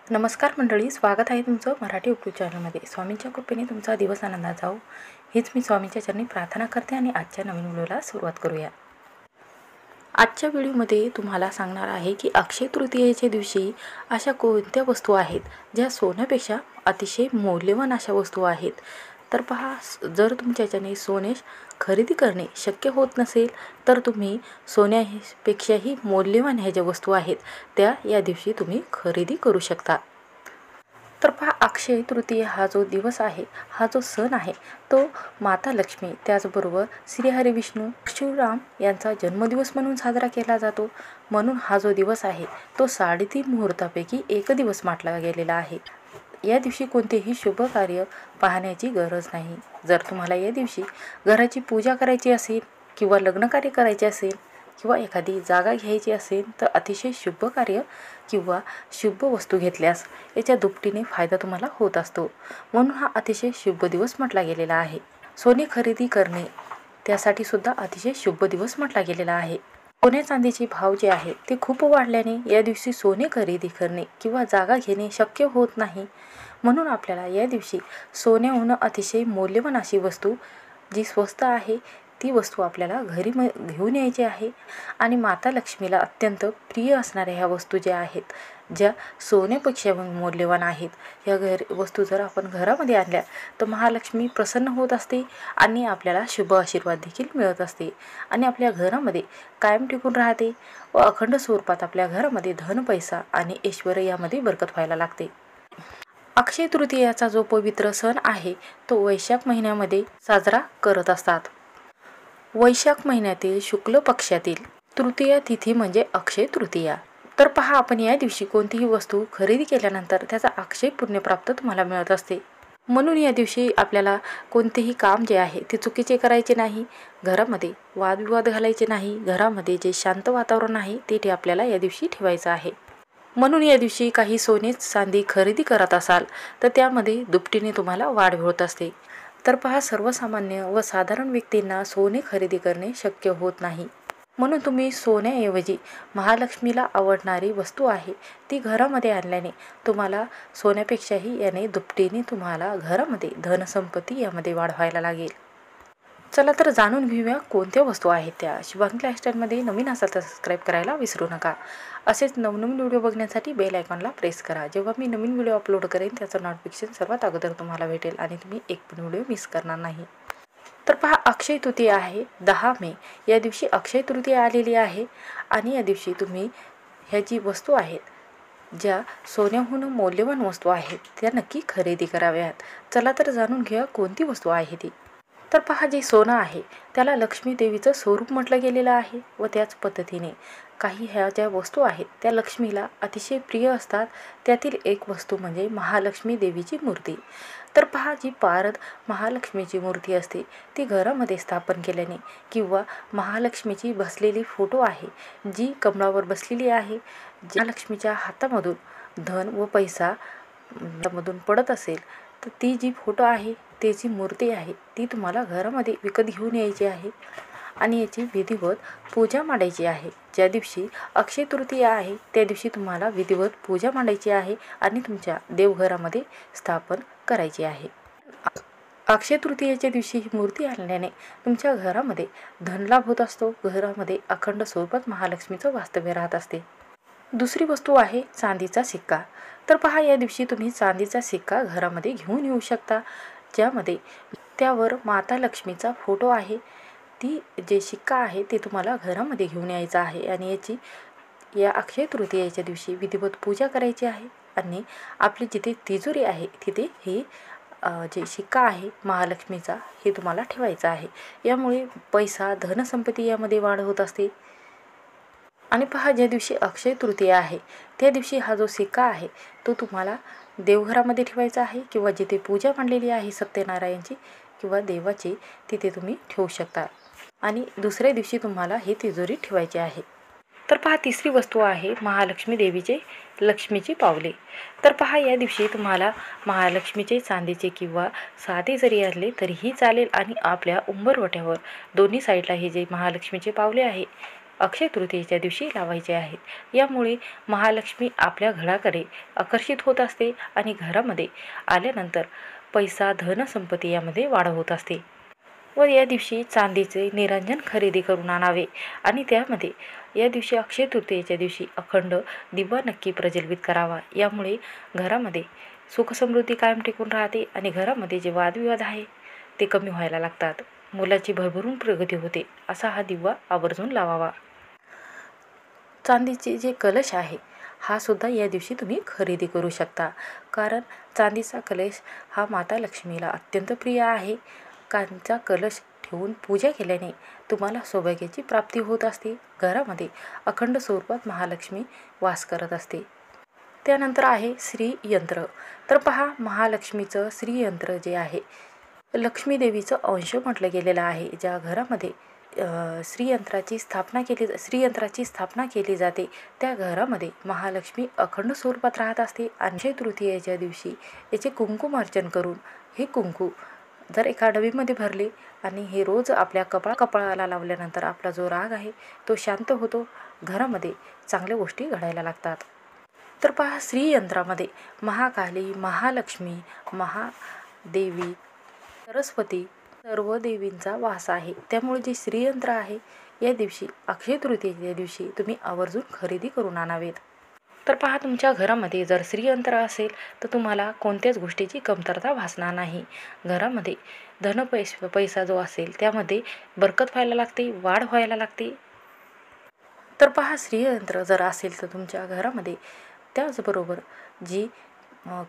नमस्कार मंडळी, स्वागत आहे तुमचं मराठी यूट्यूब चॅनलमध्ये। स्वामींच्या कृपेने तुमचा दिवस आनंदात जाओ हीच मी स्वामींच्या चरणी प्रार्थना करते आणि आजच्या नवीन व्हिडिओला सुरुवात करूया। आजच्या व्हिडिओमध्ये तुम्हाला सांगणार आहे की अक्षय तृतीयेच्या दिवशी अशा कोणत्या वस्तू आहेत ज्या सोन्यापेक्षा अतिशय मौल्यवान अशा वस्तू आहेत। तर पहा, जर तुमच्याच्याने सोने खरेदी करणे शक्य होत नसेल तर तुम्ही सोन्यापेक्षाही मौल्यवान ह्या ज्या वस्तू आहेत त्या या दिवशी तुम्ही खरेदी करू शकता। तर पहा, अक्षय तृतीय हा जो दिवस आहे, हा जो सण आहे, तो माता लक्ष्मी त्याचबरोबर श्रीहरी विष्णू शिवराम यांचा जन्मदिवस म्हणून साजरा केला जातो। म्हणून हा जो दिवस आहे तो 3.5 मुहूर्तापैकी एक दिवस मानला गेलेला आहे। या दिवशी कोणतेही शुभ कार्य पाहण्याची गरज नाही। जर तुम्हाला या दिवशी घराची पूजा करायची असेल किंवा लग्न कार्य करायचे असेल किंवा एखादी जागा घ्यायची असेल तर अतिशय शुभ कार्य किंवा शुभ वस्तू घेतल्यास याच्या दुपटीने फायदा तुम्हाला होत असतो। म्हणून हा अतिशय शुभ दिवस म्हटला गेलेला आहे। सोने खरेदी करणे त्यासाठी सुद्धा अतिशय शुभ दिवस म्हटला गेलेला आहे। सोने चांदीचे भाव जे आहे ते खूप वाढल्याने या दिवशी सोने खरेदी करणे किंवा जागा घेणे शक्य होत नाही। म्हणून आपल्याला या दिवशी सोन्याहून अतिशय मौल्यवान अशी वस्तू जी स्वस्त आहे ती वस्तू आपल्याला घरी घेऊन यायची आहे। आणि माता लक्ष्मीला अत्यंत प्रिय असणाऱ्या ह्या वस्तू ज्या आहेत, ज्या सोन्यापेक्षा मौल्यवान आहेत, ह्या वस्तू जर आपण घरामध्ये आणल्या तर महालक्ष्मी प्रसन्न होत असते आणि आपल्याला शुभ आशीर्वाद देखील मिळत असते आणि आपल्या घरामध्ये कायम टिकून राहते व अखंड स्वरूपात आपल्या घरामध्ये धन, पैसा आणि ऐश्वर्य यामध्ये बरकत व्हायला लागते। अक्षय तृतीयाचा जो पवित्र सण आहे तो वैशाख महिन्यामध्ये साजरा करत असतात। वैशाख महिन्यातील शुक्ल पक्षातील तृतीया तिथी म्हणजे अक्षय तृतीया। तर पहा, आपण या दिवशी कोणतीही वस्तू खरेदी केल्यानंतर त्याचा अक्षय पुण्य प्राप्त तुम्हाला मिळत असते। म्हणून या दिवशी आपल्याला कोणतेही काम जे आहे ते चुकीचे करायचे नाही, घरामध्ये वादविवाद घालायचे नाही, घरामध्ये जे शांत वातावरण आहे ते आपल्याला या दिवशी ठेवायचं आहे। म्हणून या दिवशी काही सोने चांदी खरेदी करत असाल तर त्यामध्ये दुपटीने तुम्हाला वाढ होत असते। तर पहा, सर्वसामान्य व साधारण व्यक्तींना सोने खरेदी करणे शक्य होत नाही। म्हणून तुम्ही सोन्याऐवजी महालक्ष्मीला आवडणारी वस्तू आहे ती घरामध्ये आणल्याने तुम्हाला सोन्यापेक्षाही याने दुपटीने तुम्हाला घरामध्ये धनसंपत्ती यामध्ये वाढवायला लागेल। चला तर जाणून घेऊया कोणत्या वस्तू आहेत त्या। शुभांगी लाईफस्टाईलमध्ये नवीन असाल तर सबस्क्राईब करायला विसरू नका। असेच नवनवीन व्हिडिओ बघण्यासाठी बेल आयकॉनला प्रेस करा। जेव्हा मी नवीन व्हिडिओ अपलोड करेन त्याचं नोटिफिकेशन सर्वात अगोदर तुम्हाला भेटेल आणि तुम्ही एक पण व्हिडिओ मिस करणार नाही। तर पहा, अक्षय तृतीया आहे 10 मे या दिवशी अक्षय तृतीया आलेली आहे आणि या दिवशी तुम्ही ह्या जी वस्तू आहेत ज्या सोन्याहून मौल्यवान वस्तू आहेत त्या नक्की खरेदी कराव्यात। चला तर जाणून घ्या कोणती वस्तू आहे ती। तर पहा, जे सोनं आहे त्याला लक्ष्मी देवीचं स्वरूप म्हटलं गेलेलं आहे व त्याच पद्धतीने काही ह्या ज्या वस्तू आहेत त्या लक्ष्मीला अतिशय प्रिय असतात। त्यातील एक वस्तू म्हणजे महालक्ष्मी देवीची मूर्ती। तर पहा, जी पारद महालक्ष्मीची मूर्ती असते ती घरामध्ये स्थापन केल्याने किंवा महालक्ष्मीची बसलेली फोटो आहे जी कमळावर बसलेली आहे, ज्या लक्ष्मीच्या हातामधून धन व पैसा मधून पडत असेल तर ती जी फोटो आहे त्याची मूर्ती आहे ती तुम्हाला घरामध्ये विकत घेऊन यायची आहे आणि याची विधिवत पूजा मांडायची आहे। ज्या दिवशी अक्षय तृतीया आहे त्या दिवशी तुम्हाला विधिवत पूजा मांडायची आहे आणि तुमच्या देवघरामध्ये स्थापन करायची आहे। अक्षय तृतीयेच्या दिवशी ही मूर्ती आणल्याने तुमच्या घरामध्ये धनलाभ होत असतो, घरामध्ये अखंड स्वरूपात महालक्ष्मीचं वास्तव्य राहत असते। दुसरी वस्तू आहे चांदीचा सिक्का। तर पहा, या दिवशी तुम्ही चांदीचा सिक्का घरामध्ये घेऊन येऊ शकता ज्यामध्ये त्यावर माता लक्ष्मीचा फोटो आहे। ती जे सिक्का आहे ते तुम्हाला घरामध्ये घेऊन यायचा आहे आणि याची या अक्षय तृतीयेच्या दिवशी विधिवत पूजा करायची आहे आणि आपली जिथे तिजोरी आहे तिथे हे जे सिक्का आहे महालक्ष्मीचा हे तुम्हाला ठेवायचा आहे। यामुळे पैसा, धनसंपत्ती यामध्ये वाढ होत असते। आणि पहा, ज्या दिवशी अक्षय तृतीया आहे त्या दिवशी हा जो सिक्का आहे तो तुम्हाला देवघरामध्ये ठेवायचा आहे किंवा जिथे पूजा मांडलेली आहे सत्यनारायणची किंवा देवाची तिथे तुम्ही ठेवू शकता आणि दुसऱ्या दिवशी तुम्हाला ही तिजोरी ठेवायची आहे। तर पहा, तिसरी वस्तू आहे महालक्ष्मी देवीचे लक्ष्मीची पावले। तर पहा, या दिवशी तुम्हाला महालक्ष्मीचे चांदीचे किंवा साधे जरी आणले तरीही चालेल आणि आपल्या उंबरवट्यावर दोन्ही साईडला हे जे महालक्ष्मीचे पावले आहे अक्षय तृतीयेच्या दिवशी लावायचे आहेत। यामुळे महालक्ष्मी आपल्या घराकडे आकर्षित होत असते आणि घरामध्ये आल्यानंतर पैसा, धन, संपत्ती यामध्ये वाढ होत असते। व या दिवशी चांदीचे निरंजन खरेदी करून आणावे आणि त्यामध्ये या दिवशी अक्षय तृतीयेच्या दिवशी अखंड दिवा नक्की प्रज्वलित करावा। यामुळे घरामध्ये सुखसमृद्धी कायम टिकून राहते आणि घरामध्ये जे वादविवाद आहे ते कमी व्हायला लागतात, मुलाची भरभरून प्रगती होते। असा हा दिवा आवर्जून लावावा। चांदीचे जे कलश आहे हा सुद्धा या दिवशी तुम्ही खरेदी करू शकता, कारण चांदीचा कलश हा माता लक्ष्मीला अत्यंत प्रिय आहे। कांचा कलश ठेवून पूजा केल्याने तुम्हाला सौभाग्याची प्राप्ती होत असते। घरामध्ये अखंड स्वरूपात महालक्ष्मी वास करत असते। त्यानंतर आहे श्रीयंत्र। तर पहा, महालक्ष्मीचं श्रीयंत्र जे आहे लक्ष्मी देवीचं अंश म्हटलं गेलेलं आहे। ज्या घरामध्ये श्रीयंत्राची स्थापना केली जाते त्या घरामध्ये महालक्ष्मी अखंड स्वरूपात राहत असते। अक्षय तृतीयेच्या दिवशी याचे कुंकुमार्चन करून हे कुंकू जर एका डबीमध्ये भरले आणि हे रोज आपल्या कपाळाला लावल्यानंतर आपला जो राग आहे तो शांत होतो, घरामध्ये चांगल्या गोष्टी घडायला लागतात। तर पहा, श्रीयंत्रामध्ये महाकाली, महालक्ष्मी, महादेवी, सरस्वती सर्व देवींचा वास आहे। त्यामुळे जे श्रीयंत्र आहे या दिवशी अक्षय तृतीयेच्या दिवशी तुम्ही आवर्जून खरेदी करून आणावेत। तर पहा, तुमच्या घरामध्ये जर श्रीयंत्र असेल तर तुम्हाला कोणत्याच गोष्टीची कमतरता भासणार नाही। घरामध्ये पैसा जो असेल त्यामध्ये बरकत व्हायला लागते, वाढ व्हायला लागते। तर पहा, श्रीयंत्र जर असेल तर तुमच्या घरामध्ये त्याचबरोबर जी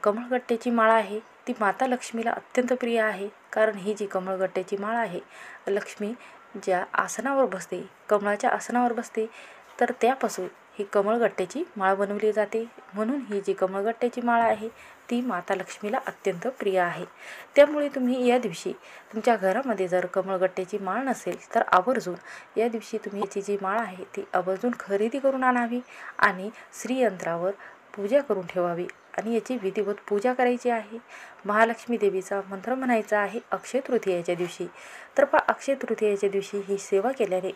कमळगट्ट्याची माळ आहे ती माता लक्ष्मीला अत्यंत प्रिय आहे, कारण ही जी कमळगट्ट्याची माळ आहे लक्ष्मी ज्या आसनावर बसते, कमळाच्या आसनावर बसते, तर त्यापासून ही कमळगट्ट्याची माळ बनवली जाते। म्हणून ही जी कमळगट्ट्याची माळ आहे ती माता लक्ष्मीला अत्यंत प्रिय आहे। त्यामुळे तुम्ही या दिवशी तुमच्या घरामध्ये जर कमळगट्ट्याची माळ नसेल तर आवर्जून या दिवशी तुम्ही याची जी माळ आहे ती आवर्जून खरेदी करून आणावी आणि श्रीयंत्रावर पूजा करून ठेवावी आणि याची विधिवत पूजा करायची आहे। महालक्ष्मी देवीचा मंत्र म्हणायचा आहे अक्षय तृतीयेच्या दिवशी। तर पहा, अक्षय तृतीयेच्या दिवशी ही सेवा केल्याने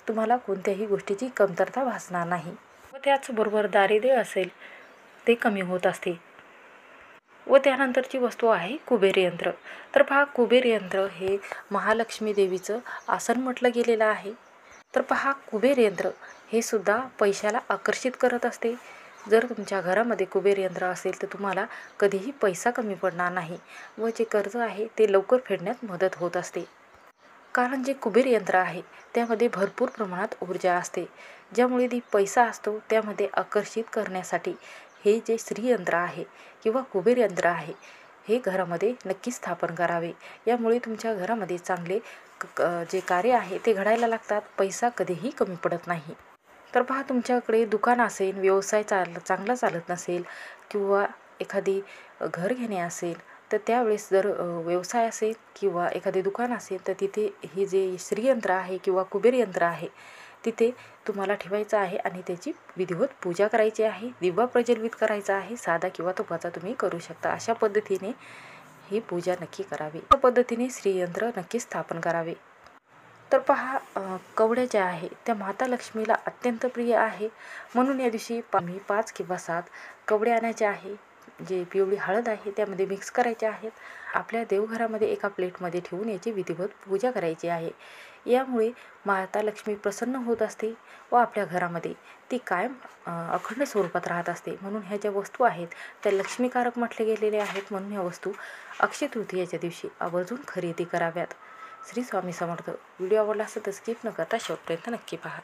तुम्हाला कोणत्याही गोष्टीची कमतरता भासणार नाही व त्याचबरोबर दारिद्र्य असेल ते कमी होत असते। व त्यानंतरची वस्तू आहे कुबेर यंत्र। तर पहा, कुबेर यंत्र हे महालक्ष्मी देवीचं आसन म्हटलं गेलेलं आहे। तर पहा, कुबेर यंत्र हे सुद्धा पैशाला आकर्षित करत असते। जर तुमच्या घरामध्ये कुबेर यंत्र असेल तर तुम्हाला कधीही पैसा कमी पडणार नाही व जे कर्ज आहे ते लवकर फेडण्यात मदत होत असते, कारण जे कुबेर यंत्र आहे त्यामध्ये भरपूर प्रमाणात ऊर्जा असते, ज्यामुळे ती पैसा असतो त्यामध्ये आकर्षित करण्यासाठी हे जे श्रीयंत्र आहे किंवा कुबेर यंत्र आहे हे घरामध्ये नक्की स्थापन करावे। यामुळे तुमच्या घरामध्ये चांगले जे कार्य आहे ते घडायला लागतात, पैसा कधीही कमी पडत नाही। तर पहा, तुमच्याकडे दुकान असेल, व्यवसाय चांगला चालत नसेल किंवा एखादी घर घेणे असेल तर त्यावेळेस जर व्यवसाय असेल किंवा एखादे दुकान असेल तर तिथे हे जे श्रीयंत्र आहे किंवा कुबेर यंत्र आहे तिथे तुम्हाला ठेवायचं आहे आणि त्याची विधिवत पूजा करायची आहे, दिवा प्रज्वलित करायचा आहे, साधा किंवा तुपाचा तुम्ही करू शकता। अशा पद्धतीने ही पूजा नक्की करावी, त्या पद्धतीने श्रीयंत्र नक्की स्थापन करावे। तर पहा, कवड्या ज्या आहे त्या माता लक्ष्मीला अत्यंत प्रिय आहे, म्हणून या दिवशी आम्ही 5 किंवा 7 कवड्या आणायच्या आहे। जे पिवळी हळद आहे त्यामध्ये मिक्स करायचे आहेत, आपल्या देवघरामध्ये एका प्लेटमध्ये ठेवून याची विधिवत पूजा करायची आहे। यामुळे माता लक्ष्मी प्रसन्न होत असते व आपल्या घरामध्ये ती कायम अखंड स्वरूपात राहत असते। म्हणून ह्या ज्या वस्तू आहेत त्या लक्ष्मीकारक म्हटले गेलेले आहेत, म्हणून ह्या वस्तू अक्षय तृतीयेच्या दिवशी आवर्जून खरेदी कराव्यात। श्री स्वामी समर्थ। व्हिडिओ आवडला असेल तर स्किप न करता शेवटपर्यंत नक्की पहा।